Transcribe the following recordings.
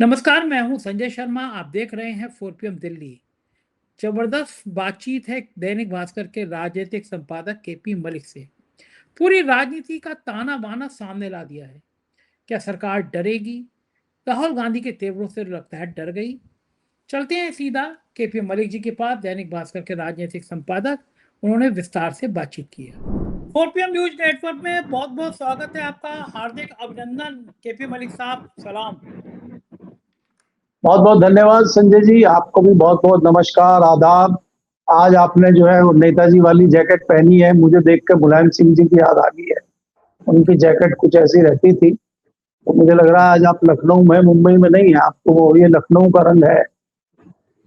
नमस्कार, मैं हूं संजय शर्मा। आप देख रहे हैं 4 PM दिल्ली। जबरदस्त बातचीत है दैनिक भास्कर के राजनीतिक संपादक केपी मलिक से। पूरी राजनीति का ताना बाना सामने ला दिया है। क्या सरकार डरेगी? राहुल गांधी के तेवरों से लगता है डर गई। चलते हैं सीधा केपी मलिक जी के पास, दैनिक भास्कर के राजनीतिक संपादक। उन्होंने विस्तार से बातचीत की है। 4 PM न्यूज नेटवर्क में बहुत बहुत स्वागत है आपका। हार्दिक अभिनंदन केपी मलिक साहब, सलाम। बहुत बहुत धन्यवाद संजय जी, आपको भी बहुत बहुत नमस्कार, आदाब। आज आपने जो है वो नेताजी वाली जैकेट पहनी है, मुझे देख के मुलायम सिंह जी की याद आ गई है। उनकी जैकेट कुछ ऐसी रहती थी, तो मुझे लग रहा है आज आप लखनऊ में, मुंबई में नहीं है। आपको वो ये लखनऊ का रंग है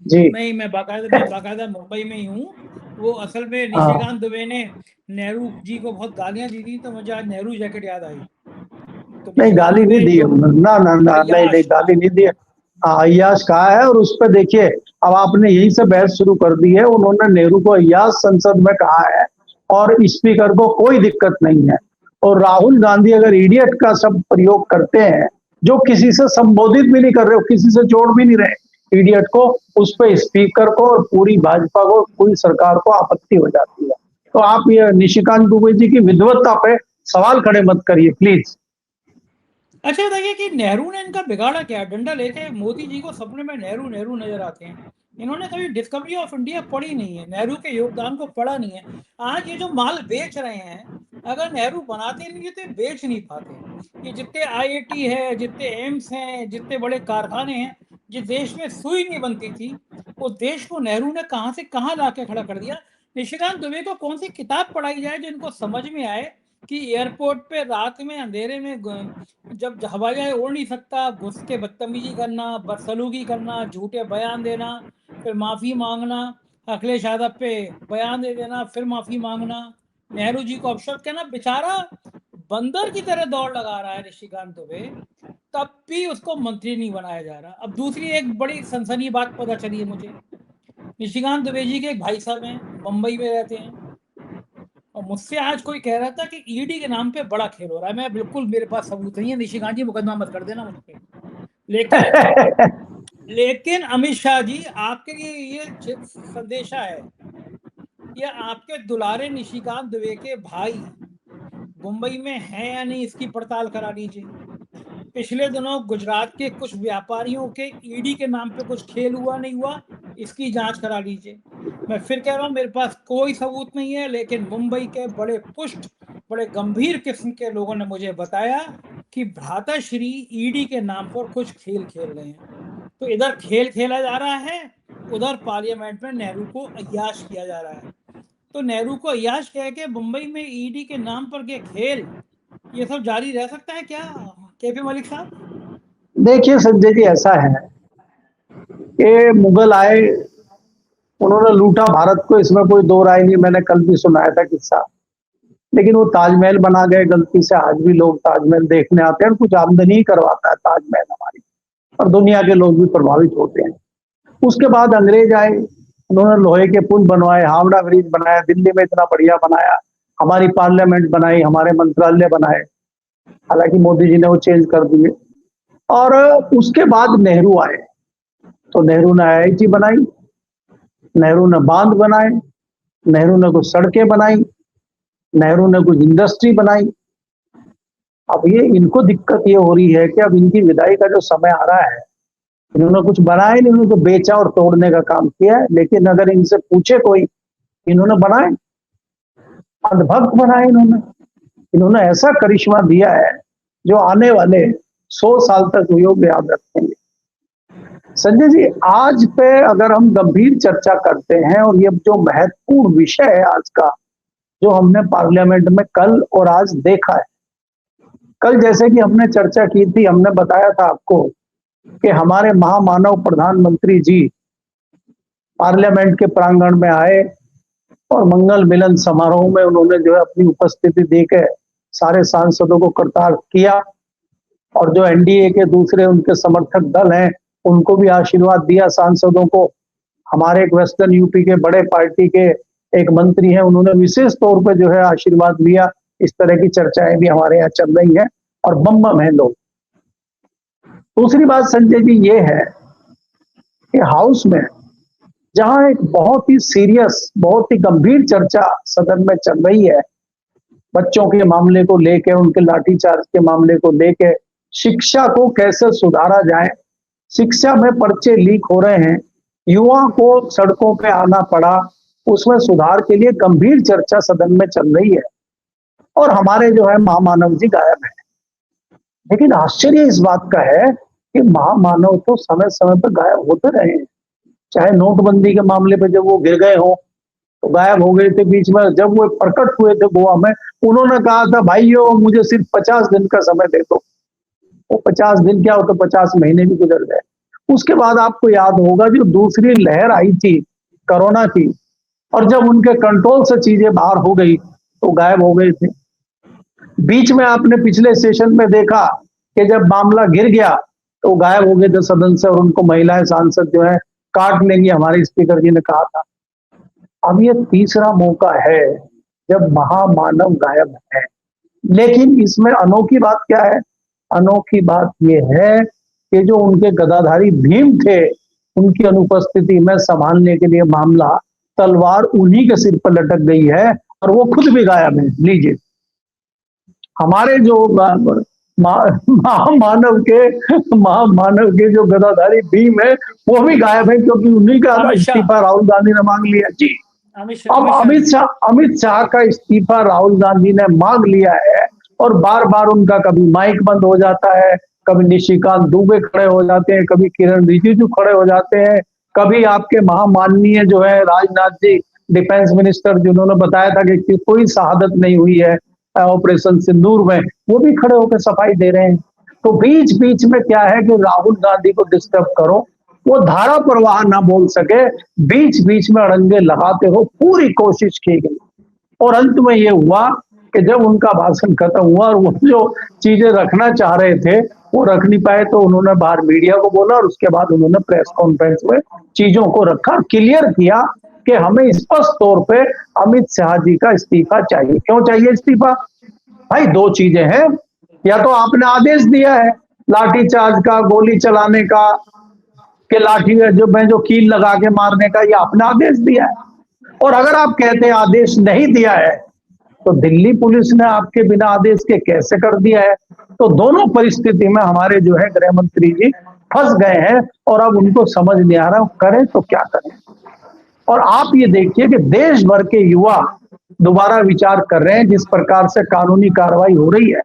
जी। नहीं, मैं बाकायदा मुंबई में ही हूँ। वो असल में हाँ, निशिकांत दुबे ने नेहरू जी को बहुत गालियां दी थी, तो मुझे आज नेहरू जैकेट याद आई। तो नहीं निशिकांत गाली नहीं दुबे दी है जो उन्होंने, ना ना ना, नहीं नहीं अय्याश। गाली नहीं दी है। हाँ, अय्याश कहा है और उस पर देखिए, अब आपने यही से बहस शुरू कर दी है। उन्होंने नेहरू को अय्याश संसद में कहा है और स्पीकर को कोई दिक्कत नहीं है। और राहुल गांधी अगर इडियट का शब्द प्रयोग करते हैं, जो किसी से संबोधित भी नहीं कर रहे हो, किसी से जोड़ भी नहीं रहे इडियट को, उस पर स्पीकर को और पूरी भाजपा को, पूरी सरकार को आपत्ति हो जाती है। तो आप ये निशिकांत दुबे जी की विद्वत्ता पे सवाल खड़े मत करिए प्लीज। अच्छा बताइए कि नेहरू ने इनका बिगाड़ा क्या? डंडा लेके मोदी जी को सपने में नेहरू नेहरू नजर आते हैं। इन्होंने कभी डिस्कवरी ऑफ इंडिया पढ़ी नहीं है, नेहरू के योगदान को पढ़ा नहीं है। आज ये जो माल बेच रहे हैं, अगर नेहरू बनाते नहीं तो बेच नहीं पाते। ये जितने IIT है, जितने एम्स हैं, जितने बड़े कारखाने हैं, जिस देश में सुई नहीं बनती थी, उस देश को नेहरू ने कहाँ से कहाँ ला के खड़ा कर दिया। निशिकांत दुबे को कौन सी किताब पढ़ाई जाए जो इनको समझ में आए कि एयरपोर्ट पे रात में अंधेरे में जब हवाई जहाज उड़ नहीं सकता, घुस के बदतमीजी करना, बदसलूकी करना, झूठे बयान देना, फिर माफी मांगना, अखिलेश यादव पे बयान दे देना, फिर माफी मांगना, नेहरू जी को अपशब्द कहना। बेचारा बंदर की तरह दौड़ लगा रहा है निशिकांत दुबे, तब भी उसको मंत्री नहीं बनाया जा रहा। अब दूसरी एक बड़ी सनसनी बात पता चली है मुझे। निशिकांत दुबे जी के एक भाई साहब हैं, मुंबई में रहते हैं, और मुझसे आज कोई कह रहा था कि ईडी के नाम पे बड़ा खेल हो रहा है। मैं बिल्कुल, मेरे पास सबूत नहीं है, निशिकांत जी मुकदमा मत कर देना मुझ पे। लेकिन अमित शाह जी, आपके लिए ये संदेशा है, ये आपके दुलारे निशिकांत दुबे के भाई मुंबई में हैं या नहीं, इसकी पड़ताल करा लीजिए। पिछले दिनों गुजरात के कुछ व्यापारियों के ईडी के नाम पे कुछ खेल हुआ नहीं हुआ, इसकी जांच करा लीजिए। मैं फिर कह रहा हूं, मेरे पास कोई सबूत नहीं है, लेकिन मुंबई के बड़े गंभीर किस्म के लोगों ने मुझे बताया कि भ्राताश्री ईडी के नाम पर कुछ खेल खेल रहे हैं। तो इधर खेल खेला जा रहा है, उधर पार्लियामेंट में नेहरू को अय्याश किया जा रहा है। तो नेहरू को अय्याश कह के मुंबई में ईडी के नाम पर के खेल, ये सब जारी रह सकता है क्या केपी मलिक साहब? देखिए संजय जी, ऐसा है कि मुगल आए, उन्होंने लूटा भारत को, इसमें कोई दो राय नहीं। मैंने कल भी सुनाया था किस्सा। लेकिन वो ताजमहल बना गए गलती से। आज भी लोग ताजमहल देखने आते हैं, कुछ आमदनी ही करवाता है ताजमहल हमारी, और दुनिया के लोग भी प्रभावित होते हैं। उसके बाद अंग्रेज आए, उन्होंने लोहे के पुल बनवाए, हावड़ा ब्रिज बनाया, दिल्ली में इतना बढ़िया बनाया, हमारी पार्लियामेंट बनाई, हमारे मंत्रालय बनाए। हालांकि मोदी जी ने वो चेंज कर दिए। और उसके बाद नेहरू आए, तो नेहरू ने IIT बनाई, नेहरू ने बांध बनाए, नेहरू ने कुछ सड़कें बनाई, नेहरू ने कुछ इंडस्ट्री बनाई। अब ये इनको दिक्कत ये हो रही है कि अब इनकी विदाई का जो समय आ रहा है, इन्होंने कुछ बनाया नहीं, इन्होंने बेचा और तोड़ने का काम किया है। लेकिन अगर इनसे पूछे कोई, इन्होंने बनाए, अंधभक्त बनाए इन्होंने ऐसा करिश्मा दिया है जो आने वाले 100 साल तक लोग याद रखेंगे। संजय जी, आज पे अगर हम गंभीर चर्चा करते हैं, और ये जो महत्वपूर्ण विषय है आज का, जो हमने पार्लियामेंट में कल और आज देखा है। कल जैसे कि हमने चर्चा की थी, हमने बताया था आपको कि हमारे महामानव प्रधानमंत्री जी पार्लियामेंट के प्रांगण में आए और मंगल मिलन समारोह में उन्होंने जो है अपनी उपस्थिति देकर सारे सांसदों को कृतार्थ किया, और जो NDA के दूसरे उनके समर्थक दल हैं उनको भी आशीर्वाद दिया सांसदों को। हमारे एक वेस्टर्न यूपी के बड़े पार्टी के एक मंत्री हैं, उन्होंने विशेष तौर पर जो है आशीर्वाद लिया। इस तरह की चर्चाएं भी हमारे यहाँ चल रही हैं और बम बम है लोग। दूसरी बात संजय जी ये है कि हाउस में जहां एक बहुत ही सीरियस, बहुत ही गंभीर चर्चा सदन में चल रही है, बच्चों के मामले को लेके, उनके लाठीचार्ज के मामले को लेके, शिक्षा को कैसे सुधारा जाए, शिक्षा में पर्चे लीक हो रहे हैं, युवा को सड़कों पे आना पड़ा, उसमें सुधार के लिए गंभीर चर्चा सदन में चल रही है और हमारे जो है महामानव जी गायब है। लेकिन आश्चर्य इस बात का है कि महामानव तो समय समय पर गायब होते रहे हैं। चाहे नोटबंदी के मामले पे जब वो गिर गए हो तो गायब हो गए थे बीच में, जब वो प्रकट हुए थे गोवा में, उन्होंने कहा था भाइयों मुझे सिर्फ 50 दिन का समय दे दो। वो 50 दिन क्या, हो तो 50 महीने भी गुजर गए। उसके बाद आपको याद होगा जो दूसरी लहर आई थी कोरोना की, और जब उनके कंट्रोल से चीजें बाहर हो गई तो गायब हो गए थे। बीच में आपने पिछले सेशन में देखा कि जब मामला गिर गया तो गायब हो गए थे सदन से, और उनको महिलाएं सांसद जो है काट लेंगी, हमारे स्पीकर जी ने कहा था। अब ये तीसरा मौका है जब महामानव गायब है। लेकिन इसमें अनोखी बात क्या है? अनोखी बात यह है कि जो उनके गदाधारी भीम थे, उनकी अनुपस्थिति में संभालने के लिए मामला, तलवार उन्हीं के सिर पर लटक गई है और वो खुद भी गायब है। लीजिए, हमारे जो महामानव के जो गदाधारी भीम है वो भी गायब है, क्योंकि उन्हीं का इस्तीफा राहुल गांधी ने मांग लिया। जी, अब अमित शाह का इस्तीफा राहुल गांधी ने मांग लिया है और बार बार उनका कभी माइक बंद हो जाता है, कभी निशिकांत दुबे खड़े हो जाते हैं, कभी किरण रिजिजू खड़े हो जाते हैं, कभी आपके महामाननीय जो है राजनाथ जी डिफेंस मिनिस्टर, जिन्होंने बताया था कि कोई शहादत नहीं हुई है ऑपरेशन सिंदूर में, वो भी खड़े होकर सफाई दे रहे हैं। तो बीच बीच में क्या है कि राहुल गांधी को डिस्टर्ब करो, वो धारा प्रवाह ना बोल सके, बीच बीच में अड़ंगे लगाते हो, पूरी कोशिश की गई। और अंत में ये हुआ कि जब उनका भाषण खत्म हुआ और वो जो चीजें रखना चाह रहे थे वो रख नहीं पाए, तो उन्होंने बाहर मीडिया को बोला और उसके बाद उन्होंने प्रेस कॉन्फ्रेंस में चीजों को रखा, क्लियर किया कि हमें स्पष्ट तौर पे अमित शाह जी का इस्तीफा चाहिए। क्यों चाहिए इस्तीफा? भाई दो चीजें हैं, या तो आपने आदेश दिया है लाठीचार्ज का, गोली चलाने का, कि लाठी जो कील लगा के मारने का, ये आपने आदेश दिया है। और अगर आप कहते हैं आदेश नहीं दिया है तो दिल्ली पुलिस ने आपके बिना आदेश के कैसे कर दिया है? तो दोनों परिस्थिति में हमारे जो है गृह मंत्री जी फंस गए हैं और अब उनको समझ नहीं आ रहा करें तो क्या करें। और आप ये देखिए कि देश भर के युवा दोबारा विचार कर रहे हैं जिस प्रकार से कानूनी कार्रवाई हो रही है।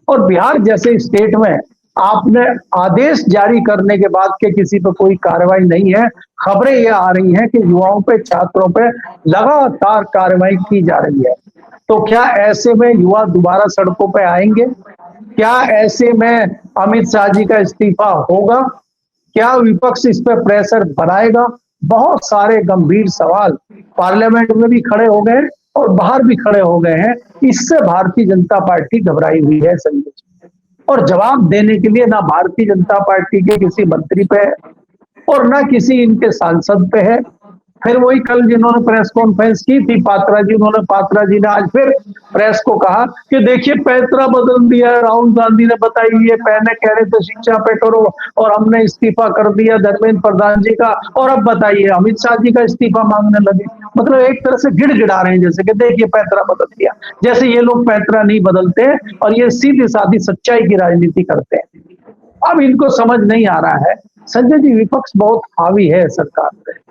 और बिहार जैसे स्टेट में आपने आदेश जारी करने के बाद के किसी पर कोई कार्रवाई नहीं है, खबरें ये आ रही हैं कि युवाओं पे, छात्रों पे लगातार कार्रवाई की जा रही है। तो क्या ऐसे में युवा दोबारा सड़कों पे आएंगे? क्या ऐसे में अमित शाह जी का इस्तीफा होगा? क्या विपक्ष इस पर प्रेशर बनाएगा? बहुत सारे गंभीर सवाल पार्लियामेंट में भी खड़े हो गए और बाहर भी खड़े हो गए हैं। इससे भारतीय जनता पार्टी घबराई हुई है संजय जी, और जवाब देने के लिए ना भारतीय जनता पार्टी के किसी मंत्री पे है और ना किसी इनके सांसद पे है। फिर वही कल जिन्होंने प्रेस कॉन्फ्रेंस की थी पात्रा जी, पात्रा जी ने आज फिर प्रेस को कहा कि देखिए पैतरा बदल दिया है, राहुल गांधी ने बताई, ये पहले कह रहे थे शिक्षा पे करो और हमने इस्तीफा कर दिया धर्मेंद्र प्रधान जी का, और अब बताइए अमित शाह जी का इस्तीफा मांगने लगे। मतलब एक तरह से गिड़गिड़ा रहे हैं, जैसे कि देखिए पैतरा बदल दिया, जैसे ये लोग पैतरा नहीं बदलते और ये सीधी सादी सच्चाई की राजनीति करते हैं। अब इनको समझ नहीं आ रहा है संजय जी, विपक्ष बहुत हावी है सरकार पे,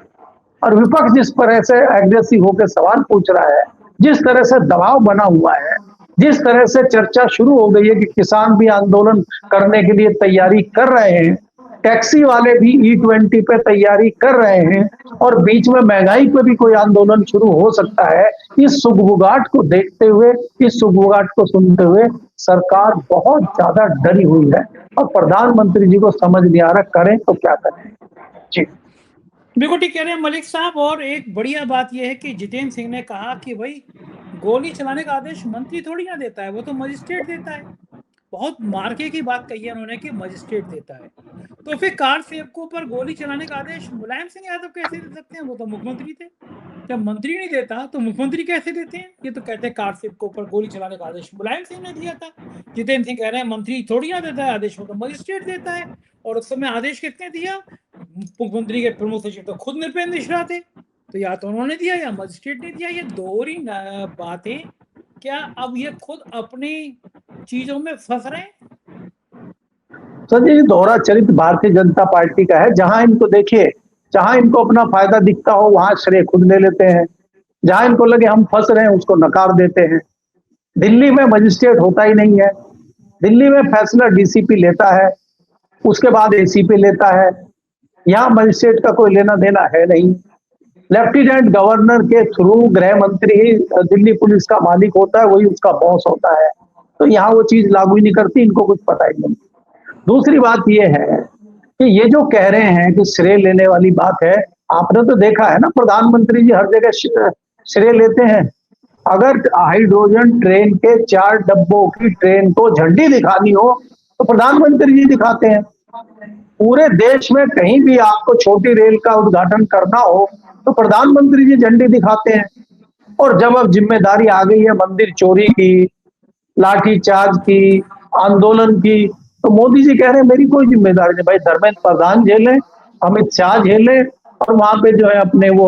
और विपक्ष जिस तरह से एग्रेसिव होकर सवाल पूछ रहा है, जिस तरह से दबाव बना हुआ है, जिस तरह से चर्चा शुरू हो गई है कि किसान भी आंदोलन करने के लिए तैयारी कर रहे हैं, टैक्सी वाले भी E20 पे तैयारी कर रहे हैं, और बीच में महंगाई पे भी कोई आंदोलन शुरू हो सकता है। इस सुगबुगाहट को देखते हुए, इस सुगबुगाहट को सुनते हुए सरकार बहुत ज्यादा डरी हुई है और प्रधानमंत्री जी को समझ नहीं आ रहा करें तो क्या करें। जी बिल्कुल ठीक कह रहे हैं मलिक साहब। और एक बढ़िया बात यह है कि जितेंद्र सिंह ने कहा कि भाई गोली चलाने का आदेश मंत्री थोड़ी ना देता है, वो तो मजिस्ट्रेट देता है। बहुत मार्के की बात कही है उन्होंने कि मजिस्ट्रेट देता है। तो फिर कार सेवकों पर गोली चलाने का आदेश मुलायम सिंह यादव कैसे दे सकते हैं? वो तो मुख्यमंत्री थे। जब मंत्री नहीं देता तो मुख्यमंत्री कैसे देते हैं? ये तो कहते हैं कार सेवकों पर गोली चलाने का आदेश मुलायम सिंह ने दिया था। जितेंद्र सिंह कह रहे हैं मंत्री थोड़ी ना देता है आदेश, वो तो मजिस्ट्रेट देता है। और उस समय आदेश किसने दिया? मुख्यमंत्री के प्रमुख सचिव तो खुद नृपेंद्र मिश्रा थे, तो या तो उन्होंने दिया या मजिस्ट्रेट ने दिया। ये दोहरी बातें, क्या अब ये खुद अपनी चीजों में फंस रहे हैं? संजय जी, दोहरा चरित्र भारतीय जनता पार्टी का है। जहां इनको देखिए, जहां इनको अपना फायदा दिखता हो वहां श्रेय खुद ले लेते हैं, जहां इनको लगे हम फंस रहे हैं उसको नकार देते हैं। दिल्ली में मजिस्ट्रेट होता ही नहीं है, दिल्ली में फैसला डीसीपी लेता है, उसके बाद एसीपी लेता है। यहाँ मजिस्ट्रेट का कोई लेना देना है नहीं। लेफ्टिनेंट गवर्नर के थ्रू गृह मंत्री ही दिल्ली पुलिस का मालिक होता है, वही उसका बॉस होता है। तो यहाँ वो चीज लागू ही नहीं करती, इनको कुछ पता ही नहीं। दूसरी बात ये है कि ये जो कह रहे हैं कि श्रेय लेने वाली बात है, आपने तो देखा है ना, प्रधानमंत्री जी हर जगह श्रेय लेते हैं। अगर हाइड्रोजन ट्रेन के 4 डब्बों की ट्रेन को झंडी दिखानी हो तो प्रधानमंत्री जी दिखाते हैं। पूरे देश में कहीं भी आपको छोटी रेल का उद्घाटन करना हो तो प्रधानमंत्री जी झंडी दिखाते हैं। और जब अब जिम्मेदारी आ गई है मंदिर चोरी की, लाठीचार्ज की, आंदोलन की, तो मोदी जी कह रहे हैं मेरी कोई जिम्मेदारी नहीं। भाई धर्मेंद्र प्रधान झेले, अमित शाह झेले, और वहां पे जो है अपने वो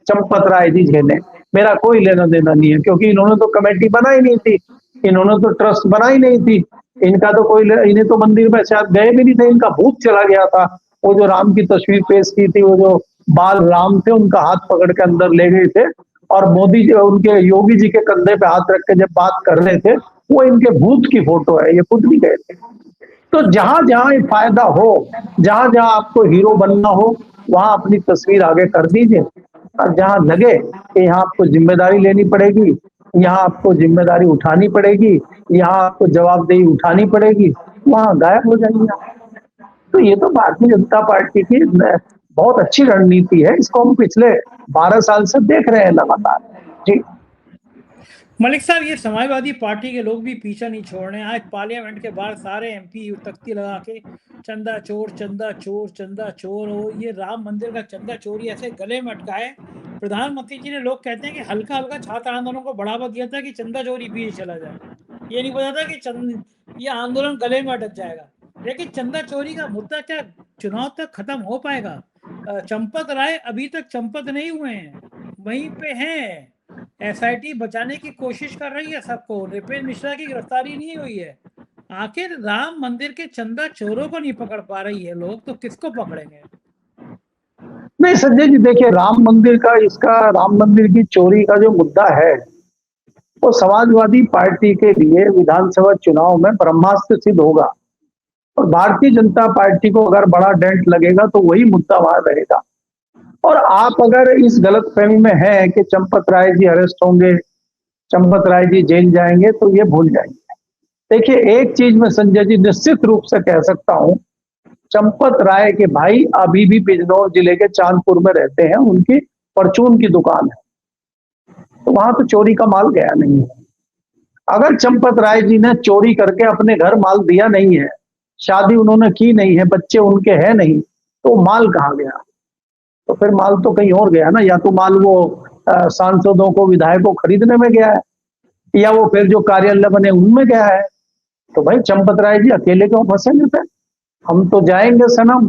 चंपत राय जी झेले, मेरा कोई लेना देना नहीं है। क्योंकि इन्होंने तो कमेटी बनाई नहीं थी, इन्होंने तो ट्रस्ट बनाई नहीं थी, इनका तो कोई, इन्हें तो मंदिर में शायद गए भी नहीं थे, इनका भूत चला गया था। वो जो राम की तस्वीर पेश की थी, वो जो बाल राम थे उनका हाथ पकड़ के अंदर ले गए थे, और मोदी जी उनके योगी जी के कंधे पे हाथ रख के जब बात कर रहे थे, वो इनके भूत की फोटो है, ये खुद भी गए थे। तो जहां जहां फायदा हो, जहां जहां आपको हीरो बनना हो, वहां अपनी तस्वीर आगे कर दीजिए। और जहां लगे कि यहाँ आपको जिम्मेदारी लेनी पड़ेगी, यहाँ आपको जिम्मेदारी उठानी पड़ेगी, यहाँ आपको जवाबदेही उठानी पड़ेगी, वहां गायब हो जाइए आप। तो ये तो भारतीय जनता पार्टी की बहुत अच्छी रणनीति है, इसको हम पिछले 12 साल से देख रहे हैं लगातार। जी मलिक साहब, ये समाजवादी पार्टी के लोग भी पीछा नहीं छोड़ रहे हैं। आज पार्लियामेंट के बाहर सारे एमपी तख्ती लगा के चंदा चोर चंदा चोर चंदा चोर हो, ये राम मंदिर का चंदा चोरी ऐसे गले में अटकाए। प्रधानमंत्री जी ने, लोग कहते हैं कि हल्का हल्का छात्र आंदोलन को बढ़ावा दिया था कि चंदा चोरी पीछे चला जाए, ये नहीं पता था कि ये आंदोलन गले में अटक जाएगा। लेकिन चंदा चोरी का मुद्दा क्या चुनाव तक खत्म हो पाएगा? चंपत राय अभी तक चंपत नहीं हुए हैं, वहीं पे हैं। एसआईटी बचाने की कोशिश कर रही है सबको, नृपेंद्र मिश्रा की गिरफ्तारी नहीं हुई है। आखिर राम मंदिर के चंदा चोरों को नहीं पकड़ पा रही है लोग, तो किसको पकड़ेंगे? नहीं संजय जी, देखिए राम मंदिर की चोरी का जो मुद्दा है, वो समाजवादी पार्टी के लिए विधानसभा चुनाव में ब्रह्मास्त्र सिद्ध होगा। और भारतीय जनता पार्टी को अगर बड़ा डेंट लगेगा तो वही मुद्दा वहां रहेगा। और आप अगर इस गलतफहमी में हैं कि चंपत राय जी अरेस्ट होंगे, चंपत राय जी जेल जाएंगे, तो ये भूल जाएंगे। देखिए एक चीज मैं संजय जी निश्चित रूप से कह सकता हूं, चंपत राय के भाई अभी भी बिजनौर जिले के चांदपुर में रहते हैं, उनकी परचून की दुकान है, तो वहां तो चोरी का माल गया नहीं है। अगर चंपत राय जी ने चोरी करके अपने घर माल दिया नहीं है, शादी उन्होंने की नहीं है, बच्चे उनके हैं नहीं, तो माल कहाँ गया? तो फिर माल तो कहीं और गया ना। या तो माल वो सांसदों को, विधायकों खरीदने में गया है, या वो फिर जो कार्यालय बने उनमें गया है। तो भाई चंपत राय जी अकेले क्यों फंसेंगे? फिर हम तो जाएंगे सनम,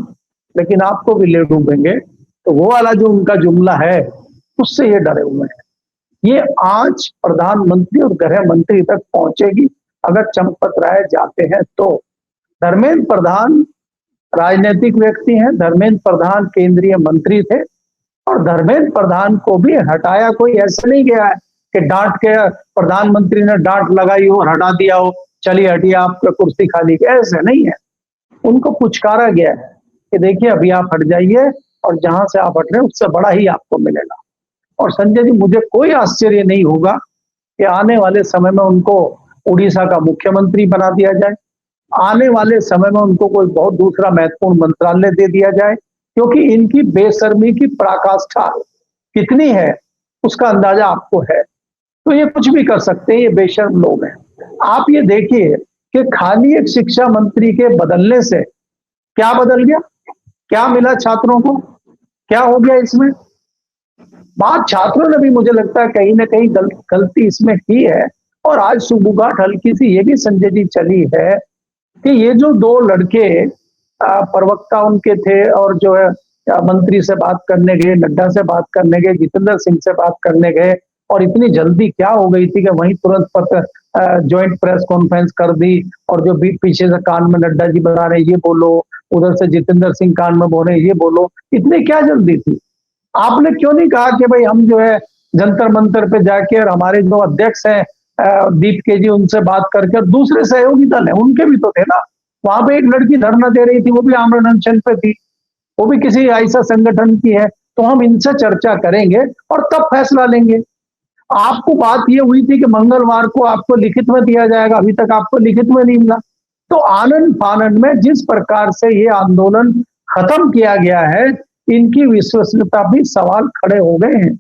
लेकिन आपको भी ले डूबेंगे। तो वो वाला जो उनका जुमला है, उससे ये डरे हुए हैं। ये आंच प्रधानमंत्री और गृह मंत्री तक पहुंचेगी अगर चंपत राय जाते हैं तो। धर्मेंद्र प्रधान राजनीतिक व्यक्ति हैं, धर्मेंद्र प्रधान केंद्रीय मंत्री थे, और धर्मेंद्र प्रधान को भी हटाया कोई ऐसे नहीं गया है कि डांट के प्रधानमंत्री ने डांट लगाई हो और हटा दिया हो, चलिए हटिए आपका कुर्सी खाली, ऐसे नहीं है। उनको पुचकारा गया है कि देखिए अभी आप हट जाइए, और जहां से आप हट रहे हैं उससे बड़ा ही आपको मिलेगा। और संजय जी, मुझे कोई आश्चर्य नहीं होगा कि आने वाले समय में उनको उड़ीसा का मुख्यमंत्री बना दिया जाए, आने वाले समय में उनको कोई बहुत दूसरा महत्वपूर्ण मंत्रालय दे दिया जाए, क्योंकि इनकी बेशर्मी की पराकाष्ठा कितनी है उसका अंदाजा आपको है। तो ये कुछ भी कर सकते हैं, ये बेशर्म लोग हैं। आप ये देखिए कि खाली एक शिक्षा मंत्री के बदलने से क्या बदल गया, क्या मिला छात्रों को, क्या हो गया इसमें? बात छात्रों ने भी मुझे लगता है कहीं ना कहीं गलती इसमें की है। और आज सुबुगाट हल्की सी ये भी संजय जी चली है कि ये जो 2 लड़के प्रवक्ता उनके थे और जो है मंत्री से बात करने गए, नड्डा से बात करने गए, जितेंद्र सिंह से बात करने गए, और इतनी जल्दी क्या हो गई थी कि वहीं तुरंत पत्र ज्वाइंट प्रेस कॉन्फ्रेंस कर दी, और जो भी पीछे से कान में नड्डा जी बता रहे ये बोलो, उधर से जितेंद्र सिंह कान में बोल रहे ये बोलो, इतनी क्या जल्दी थी? आपने क्यों नहीं कहा कि भाई हम जो है जंतर मंतर पे जाके और हमारे जो अध्यक्ष हैं दीप के जी उनसे बात करके, दूसरे सहयोगी दल है उनके भी तो थे ना, वहां पे एक लड़की धरना दे रही थी, वो भी आमरण अनशन पे थी, वो भी किसी ऐसा संगठन की है, तो हम इनसे चर्चा करेंगे और तब फैसला लेंगे। आपको बात ये हुई थी कि मंगलवार को आपको लिखित में दिया जाएगा, अभी तक आपको लिखित में नहीं मिला। तो आनंद फानंद में जिस प्रकार से ये आंदोलन खत्म किया गया है, इनकी विश्वसनीयता भी सवाल खड़े हो गए हैं।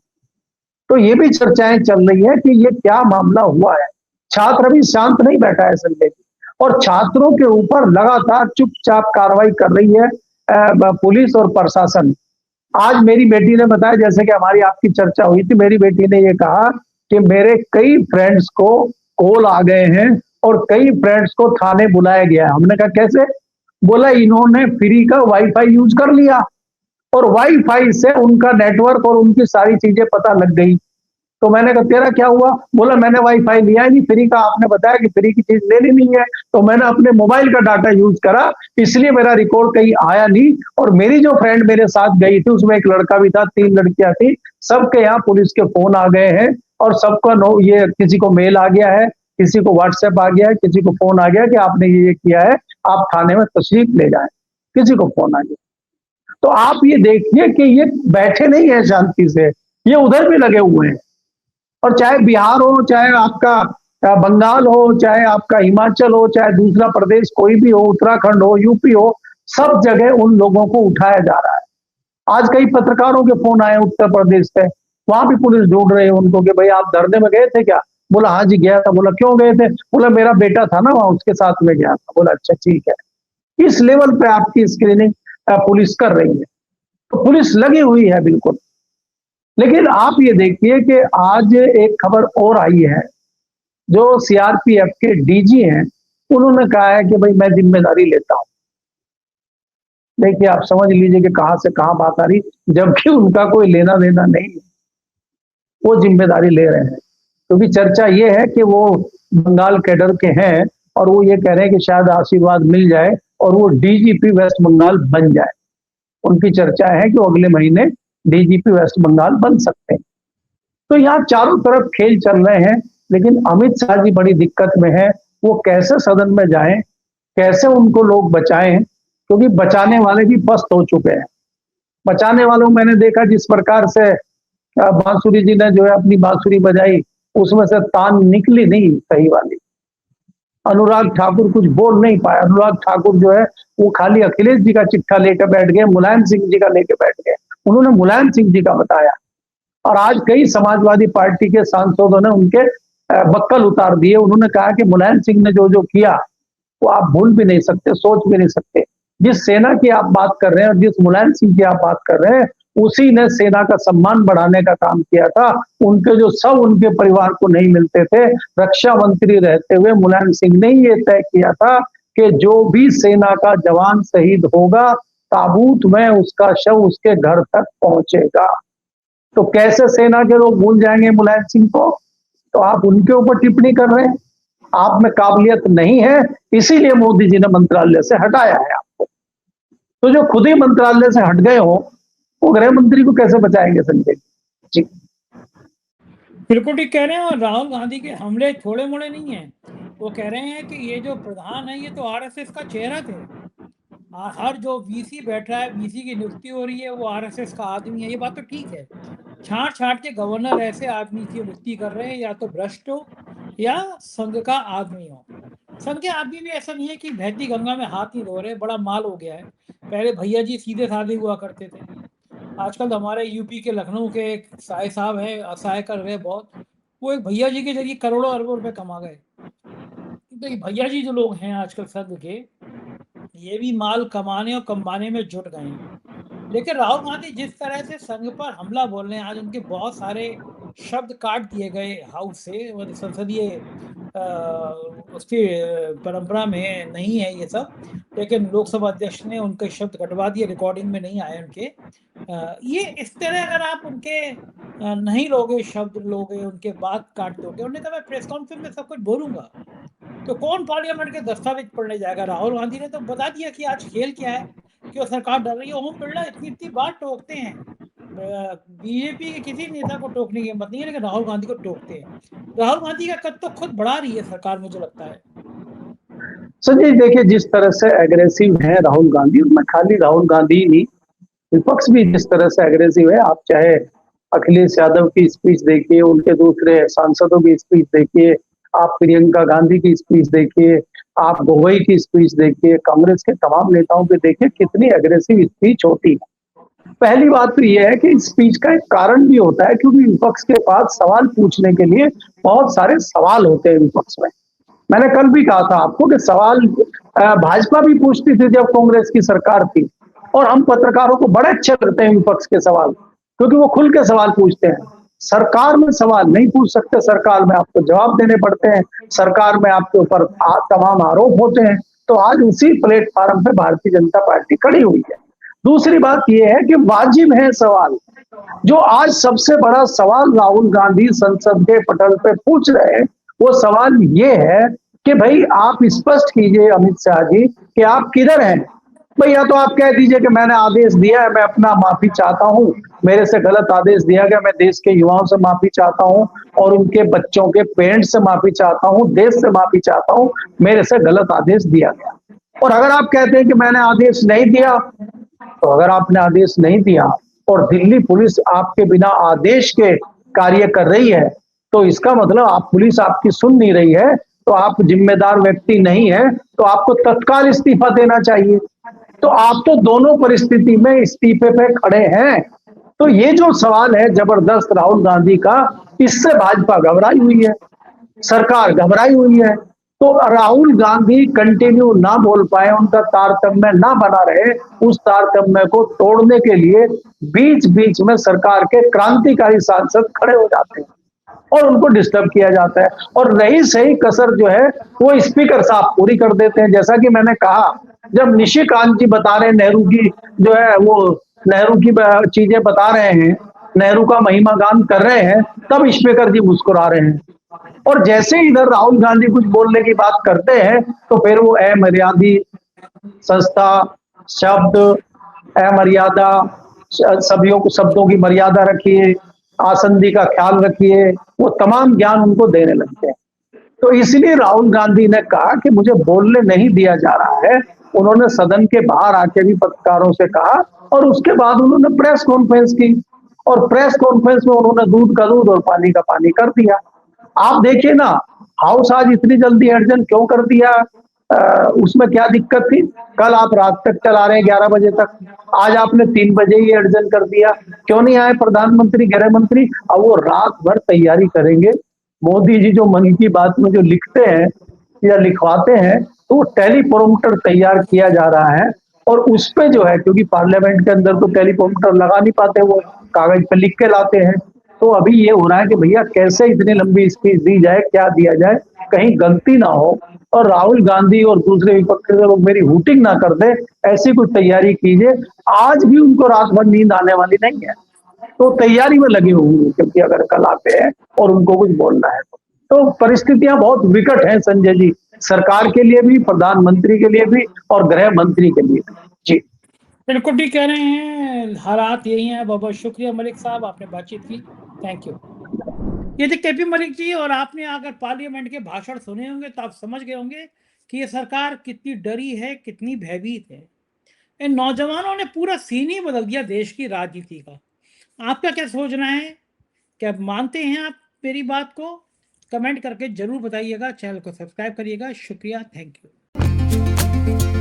तो ये भी चर्चाएं चल रही है कि ये क्या मामला हुआ है। छात्र अभी शांत नहीं बैठा है संजय जी, और छात्रों के ऊपर लगातार चुपचाप कार्रवाई कर रही है पुलिस और प्रशासन। आज मेरी बेटी ने बताया, जैसे कि हमारी आपकी चर्चा हुई थी, मेरी बेटी ने ये कहा कि मेरे कई फ्रेंड्स को कॉल आ गए हैं और कई फ्रेंड्स को थाने बुलाया गया है। हमने कहा कैसे? बोला इन्होंने फ्री का वाईफाई यूज कर लिया और वाईफाई से उनका नेटवर्क और उनकी सारी चीजें पता लग गई। तो मैंने कहा तेरा क्या हुआ? बोला मैंने वाईफाई लिया ही नहीं, फ्री का आपने बताया कि फ्री की चीज लेनी नहीं है, तो मैंने अपने मोबाइल का डाटा यूज करा, इसलिए मेरा रिकॉर्ड कहीं आया नहीं। और मेरी जो फ्रेंड मेरे साथ गई थी उसमें एक लड़का भी था, 3 लड़कियां थी, सबके यहाँ पुलिस के फोन आ गए हैं और सबका ये किसी को मेल आ गया है, किसी को व्हाट्सएप आ गया है, किसी को फोन आ गया कि आपने ये किया है, आप थाने में तशरीफ ले जाए, किसी को फोन आ गया। तो आप ये देखिए कि ये बैठे नहीं है शांति से, ये उधर भी लगे हुए हैं। और चाहे बिहार हो, चाहे आपका बंगाल हो, चाहे आपका हिमाचल हो, चाहे दूसरा प्रदेश कोई भी हो, उत्तराखंड हो, यूपी हो, सब जगह उन लोगों को उठाया जा रहा है। आज कई पत्रकारों के फोन आए उत्तर प्रदेश से, वहां भी पुलिस ढूंढ रहे हैं उनको कि भाई आप धरने में गए थे क्या? बोला हाँ जी गया था। बोला क्यों गए थे? बोला मेरा बेटा था ना वहां, उसके साथ में गया था। बोला अच्छा ठीक है। इस लेवल पे आपकी स्क्रीनिंग पुलिस कर रही है, तो पुलिस लगी हुई है बिल्कुल। लेकिन आप ये देखिए कि आज एक खबर और आई है, जो सीआरपीएफ के डीजी हैं, उन्होंने कहा है कि भाई मैं जिम्मेदारी लेता हूं। देखिए आप समझ लीजिए कि कहां से कहां बात आ रही, जबकि उनका कोई लेना देना नहीं है, वो जिम्मेदारी ले रहे हैं। क्योंकि चर्चा ये है कि वो बंगाल कैडर के हैं और वो ये कह रहे हैं कि शायद आशीर्वाद मिल जाए और वो डीजीपी वेस्ट बंगाल बन जाए। उनकी चर्चा है कि वो अगले महीने डीजीपी वेस्ट बंगाल बन सकते हैं। तो यहाँ चारों तरफ खेल चल रहे हैं, लेकिन अमित शाह जी बड़ी दिक्कत में है। वो कैसे सदन में जाएं, कैसे उनको लोग बचाएं, क्योंकि बचाने वाले भी पस्त हो चुके हैं। बचाने वालों मैंने देखा जिस प्रकार से बांसुरी जी ने जो है अपनी बांसुरी बजाई, उसमें से तान निकली नहीं सही वाली। अनुराग ठाकुर कुछ बोल नहीं पाया। अनुराग ठाकुर जो है वो खाली अखिलेश जी का चिट्ठा लेकर बैठ गए, मुलायम सिंह जी का लेकर बैठ गए। उन्होंने मुलायम सिंह जी का बताया, और आज कई समाजवादी पार्टी के सांसदों ने उनके बक्कल उतार दिए। उन्होंने कहा कि मुलायम सिंह ने जो जो किया वो आप भूल भी नहीं सकते, सोच भी नहीं सकते। जिस सेना की आप बात कर रहे हैं और जिस मुलायम सिंह की आप बात कर रहे हैं, उसी ने सेना का सम्मान बढ़ाने का काम किया था। उनके जो सब उनके परिवार को नहीं मिलते थे, रक्षा मंत्री रहते हुए मुलायम सिंह ने ये तय किया था कि जो भी सेना का जवान शहीद होगा, ताबूत में उसका शव उसके घर तक पहुंचेगा। तो कैसे सेना के लोग भूल जाएंगे मुलायम सिंह को? तो आप उनके ऊपर टिप्पणी कर रहे हैं। आप में काबिलियत नहीं है, इसीलिए मोदी जी ने मंत्रालय से हटाया है आपको। तो जो खुद ही मंत्रालय से हट गए हो, वो गृह मंत्री को कैसे बचाएंगे संजय जी? बिल्कुल ठीक कह रहे हैं। और राहुल गांधी के हमले थोड़े मोड़े नहीं है। वो कह रहे हैं कि ये जो प्रधान है ये तो आरएसएस का चेहरा थे। हर जो वीसी बैठ रहा है, वीसी की नियुक्ति हो रही है, वो आरएसएस का आदमी है। ये बात तो ठीक है। छांट छांट के गवर्नर ऐसे आदमी की नियुक्ति कर रहे हैं, या तो भ्रष्ट हो या संघ का आदमी हो। संघ के आदमी भी ऐसा नहीं है कि बहती गंगा में हाथ नहीं धो रहे, बड़ा माल हो गया है। पहले भैया जी सीधे साधे हुआ करते थे। आजकल हमारे यूपी के लखनऊ के एक साय साहब है, असहाय कर रहे बहुत, वो एक भैया जी के जरिए करोड़ों अरबों रुपए कमा गए। तो ये भैया जी जो लोग हैं आजकल संघ के, ये भी माल कमाने और कमाने में जुट गए हैं। लेकिन राहुल गांधी जिस तरह से संघ पर हमला बोल रहे हैं, आज उनके बहुत सारे शब्द काट दिए गए हाउस से, संसदीय उसकी परंपरा में नहीं है ये सब, लेकिन लोकसभा अध्यक्ष ने उनके शब्द कटवा दिए, रिकॉर्डिंग में नहीं आए उनके। ये इस तरह अगर आप उनके नहीं लोगे, शब्द लोगे, उनके बात काट दोगे, उन्होंने कहा मैं प्रेस कॉन्फ्रेंस में सब कुछ बोलूंगा, तो कौन पार्लियामेंट के दस्तावेज पढ़ने जाएगा? राहुल गांधी ने तो बता दिया कि आज खेल क्या है, कि वो सरकार डर रही है। ओम बिरला इतनी इतनी बार टोकते हैं, बीजेपी के किसी नेता को टोकने की हिम्मत नहीं है, लेकिन राहुल गांधी को टोकते हैं। राहुल गांधी का कद तो खुद बढ़ा रही है सरकार, मुझे लगता है। संजय देखिए, जिस तरह से एग्रेसिव है राहुल गांधी, मैं खाली राहुल गांधी ही नहीं, विपक्ष भी जिस तरह से एग्रेसिव है, आप चाहे अखिलेश यादव की स्पीच देखिए, उनके दूसरे सांसदों की स्पीच देखिए, आप प्रियंका गांधी की स्पीच देखिए, आप गोगोई की स्पीच देखिए, कांग्रेस के तमाम नेताओं की देखिए, कितनी एग्रेसिव स्पीच होती है। पहली बात तो यह है कि इस स्पीच का एक कारण भी होता है, क्योंकि विपक्ष के पास सवाल पूछने के लिए बहुत सारे सवाल होते हैं विपक्ष में। मैंने कल भी कहा था आपको कि सवाल भाजपा भी पूछती थी जब कांग्रेस की सरकार थी, और हम पत्रकारों को बड़े अच्छे लगते हैं विपक्ष के सवाल, क्योंकि वो खुल के सवाल पूछते हैं। सरकार में सवाल नहीं पूछ सकते, सरकार में आपको जवाब देने पड़ते हैं, सरकार में आपके ऊपर तमाम आरोप होते हैं। तो आज उसी प्लेटफॉर्म पे भारतीय जनता पार्टी खड़ी हुई है। दूसरी बात यह है कि वाजिब है सवाल। जो आज सबसे बड़ा सवाल राहुल गांधी संसद के पटल पे पूछ रहे हैं, वो सवाल ये है कि भाई आप स्पष्ट कीजिए अमित शाह जी कि आप किधर हैं। भाई या तो आप कह दीजिए कि मैंने आदेश दिया है, मैं अपना माफी चाहता हूं, मेरे से गलत आदेश दिया गया, मैं देश के युवाओं से माफी चाहता हूं और उनके बच्चों के पेरेंट्स से माफी चाहता हूं, देश से माफी चाहता हूं, मेरे से गलत आदेश दिया गया। और अगर आप कहते हैं कि मैंने आदेश नहीं दिया, तो अगर आपने आदेश नहीं दिया और दिल्ली पुलिस आपके बिना आदेश के कार्य कर रही है, तो इसका मतलब आप पुलिस आपकी सुन नहीं रही है, तो आप जिम्मेदार व्यक्ति नहीं है, तो आपको तत्काल इस्तीफा देना चाहिए। तो आप तो दोनों परिस्थिति में इस्तीफे पे खड़े हैं। तो ये जो सवाल है जबरदस्त राहुल गांधी का, इससे भाजपा घबराई हुई है, सरकार घबराई हुई है। तो राहुल गांधी कंटिन्यू ना बोल पाए, उनका तारतम्य ना बना रहे, उस तारतम्य को तोड़ने के लिए बीच बीच में सरकार के क्रांतिकारी सांसद खड़े हो जाते हैं और उनको डिस्टर्ब किया जाता है, और रही सही कसर जो है वो स्पीकर साहब पूरी कर देते हैं। जैसा कि मैंने कहा, जब निशिकांत जी बता रहे हैं नेहरू की जो है वो नेहरू की चीजें बता रहे हैं, नेहरू का महिमा गान कर रहे हैं, तब स्पीकर जी मुस्कुरा रहे हैं। और जैसे ही इधर राहुल गांधी कुछ बोलने की बात करते हैं, तो फिर वो अमर्यादी संस्था शब्द, अमर्यादा, सभियों को शब्दों की मर्यादा रखिए, आसंदी का ख्याल रखिए, वो तमाम ज्ञान उनको देने लगते हैं। तो इसलिए राहुल गांधी ने कहा कि मुझे बोलने नहीं दिया जा रहा है। उन्होंने सदन के बाहर आके भी पत्रकारों से कहा, और उसके बाद उन्होंने प्रेस कॉन्फ्रेंस की, और प्रेस कॉन्फ्रेंस में उन्होंने दूध का दूध और पानी का पानी कर दिया। आप देखिए ना, हाउस आज इतनी जल्दी एडजन क्यों कर दिया? उसमें क्या दिक्कत थी? कल आप रात तक चला रहे हैं 11 बजे तक, आज आपने 3 बजे ही एडजन कर दिया। क्यों नहीं आए प्रधानमंत्री, गृह मंत्री? अब वो रात भर तैयारी करेंगे। मोदी जी जो मन की बात में जो लिखते हैं या लिखवाते हैं, तो वो टेलीप्रोम्प्टर तैयार किया जा रहा है, और उस पे जो है, क्योंकि पार्लियामेंट के अंदर तो टेलीप्रोम्प्टर लगा नहीं पाते, वो कागज पे लिख के लाते हैं। तो अभी ये हो रहा है कि भैया कैसे इतनी लंबी स्पीच दी जाए, क्या दिया जाए, कहीं गलती ना हो और राहुल गांधी और दूसरे विपक्ष के लोग मेरी हूटिंग ना कर दे, ऐसी कुछ तैयारी कीजिए। आज भी उनको रात भर नींद आने वाली नहीं है, तो तैयारी में लगे होंगे, क्योंकि अगर कल आते हैं और उनको कुछ बोलना है तो परिस्थितियां बहुत विकट हैं संजय जी, सरकार के लिए भी, प्रधानमंत्री के लिए भी और गृह मंत्री के लिए भी। जी बिल्कुल ठीक कह रहे हैं, हालात यही हैं। बहुत बहुत शुक्रिया मलिक साहब, आपने बातचीत की, थैंक यू। ये थे केपी मलिक जी, और आपने अगर पार्लियामेंट के भाषण सुने होंगे तो आप समझ गए होंगे कि ये सरकार कितनी डरी है, कितनी भयभीत है। इन नौजवानों ने पूरा सीन ही बदल दिया देश की राजनीति का। आपका क्या सोचना है? क्या मानते हैं आप मेरी बात को? कमेंट करके जरूर बताइएगा, चैनल को सब्सक्राइब करिएगा। शुक्रिया, थैंक यू।